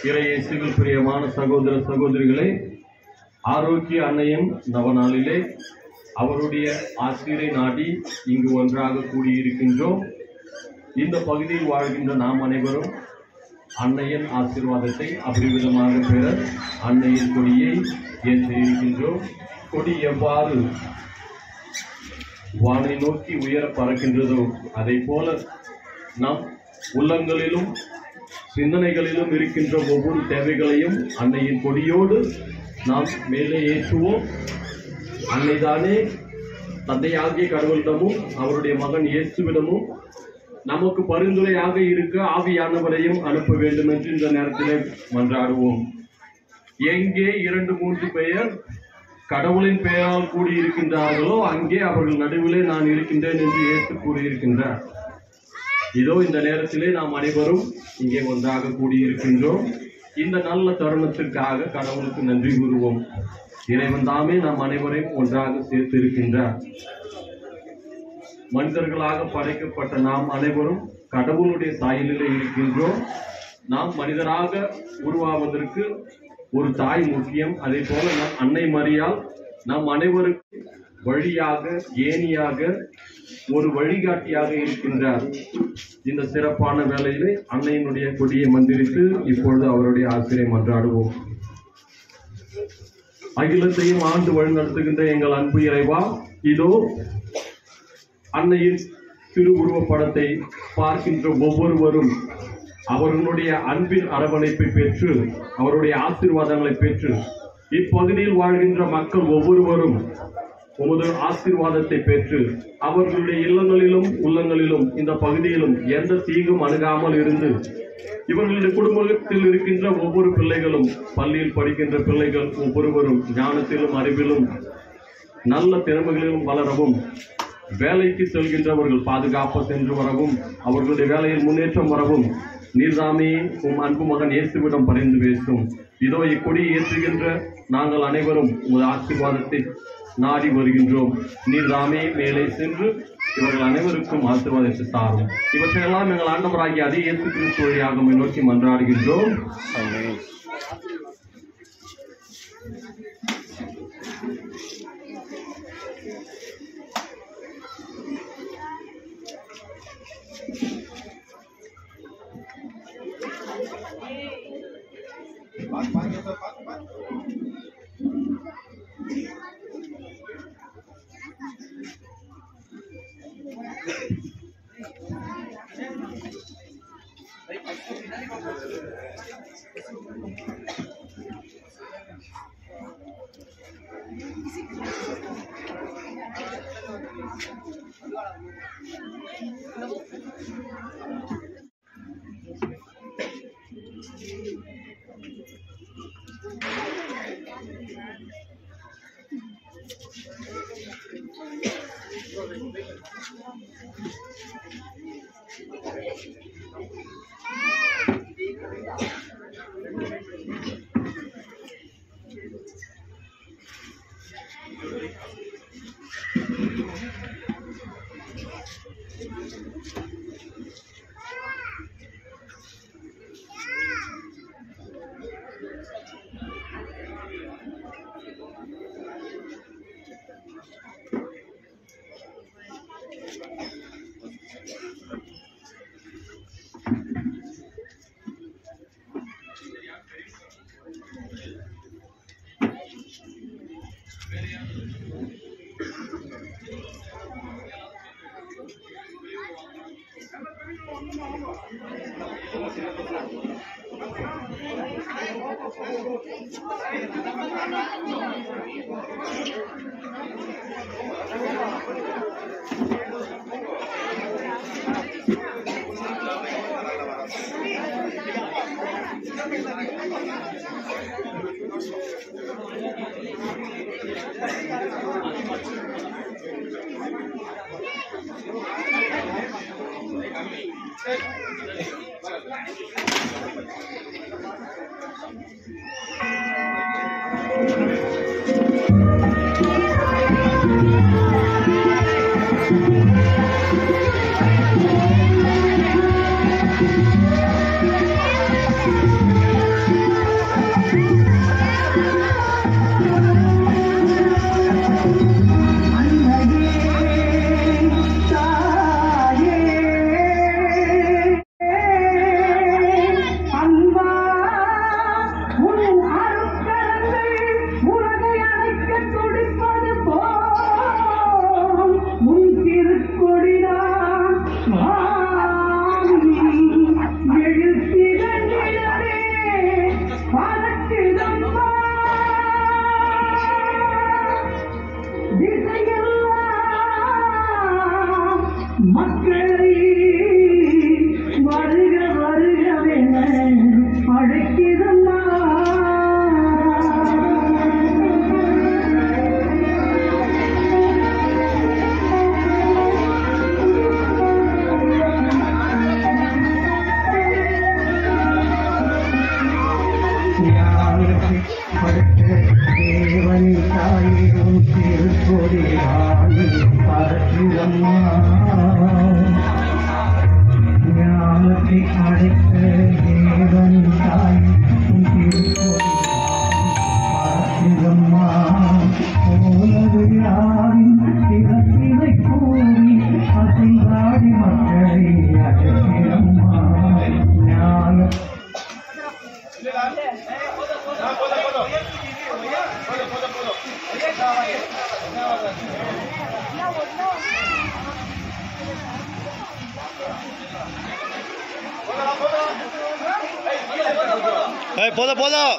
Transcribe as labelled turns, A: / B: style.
A: இறையேசுவில் பிரியமான சகோதர சகோதரிகளை, ஆரோக்கிய அன்னையும் நவநாளிலே அவருடைய ஆசிரை நாடி இங்கு ஒன்றாக கூடியிருக்கின்றோம். இந்த பகுதியில் வாழ்கின்ற நாம் அனைவரும் அன்னையின் ஆசீர்வாதத்தை அபரிவிதமாக பெற அன்னையின் கொடியை ஏற்றிருக்கின்றோம். கொடி எவ்வாறு வானை நோக்கி உயர பறக்கின்றதோ அதை போல நம் உள்ளங்களிலும் சிந்தனைகளிலும் இருக்கின்ற ஒவ்வொரு தேவைகளையும் அன்னையின் கொடியோடு நாம் மேலே ஏற்றுவோம். அன்னைதானே தந்தையாகிய கடவுளிடமும் அவருடைய மகன் இயேசுவிடமும் நமக்கு பரிந்துரையாக இருக்க ஆவியானவரையும் அனுப்ப வேண்டும் என்று இந்த நேரத்தில் மன்றாடுவோம். எங்கே 2-3 பேர் கடவுளின் பெயரால் கூடியிருக்கின்றார்களோ அங்கே அவர்கள் நடுவிலே நான் இருக்கின்றேன் என்று இயேசு கூறியிருக்கின்றார். இதோ இந்த நேரத்திலே நாம் அனைவரும் இங்கே ஒன்றாக கூடியிருக்கின்றோம். இந்த நல்ல தருணத்திற்காக கடவுளுக்கு நன்றி கூறுவோம். இறைவன் தாமே நாம் அனைவரையும் ஒன்றாக சேர்த்திருக்கின்றார். மனிதர்களாக படைக்கப்பட்ட நாம் அனைவரும் கடவுளுடைய சாயலிலே இருக்கின்றோம். நாம் மனிதராக உருவாவதற்கு ஒரு தாய் முக்கியம். அதே போல நம் அன்னை மரியாள் நம் அனைவருக்கும் வழியாக, ஏணியாக, ஒரு வழிகாட்டியாக இருக்கின்றார். இந்த சிறப்பான வேளையிலே அன்னையினுடைய கொடியை மந்திரித்து இப்பொழுது அவருடைய ஆசிரியை மன்றாடுவோம். அகிலத்தையும் ஆண்டு வழிநடத்துகின்ற எங்கள் அன்பு இறைவா, இதோ அன்னையின் திருவுருவப் படத்தை பார்க்கின்ற ஒவ்வொருவரும் அவர்களுடைய அன்பின் அரவணைப்பை பெற்று அவருடைய ஆசீர்வாதங்களை பெற்று இப்பகுதியில் வாழ்கின்ற மக்கள் ஒவ்வொருவரும் உமது ஆசீர்வாதத்தை பெற்று அவர்களுடைய இல்லங்களிலும் உள்ளங்களிலும் இந்த பகுதியிலும் எந்த தீங்கும் அணுகாமல் இருந்து இவர்களுடைய குடும்பத்தில் இருக்கின்ற ஒவ்வொரு பிள்ளைகளும், பள்ளியில் படிக்கின்ற பிள்ளைகள் ஒவ்வொருவரும் ஞானத்திலும் அறிவிலும் நல்ல திறமைகளிலும் வளரவும், வேலைக்கு செல்கின்றவர்கள் பாதுகாப்பாக சென்று வரவும், அவர்களுடைய வேலையில் முன்னேற்றம் வரவும் நீர்தாமே உம் அன்பு மகன் இயேசுவிடம் பரிந்து பேசும். இதோ இக்கொடியை ஏற்றுகின்ற நாங்கள் அனைவரும் உமது ஆசீர்வாதத்தை நாடி வருகின்றோம். நீர்தாமே மேலே சென்று இவர்கள் அனைவருக்கும் ஆசீர்வாதத்தை தாரும். இவற்றையெல்லாம் எங்கள் ஆண்டவராகிய அதே இயேசு கிறிஸ்து வழியாக நோக்கி மன்றாடுகின்றோம்.
B: Thank you. போதும் போதும்.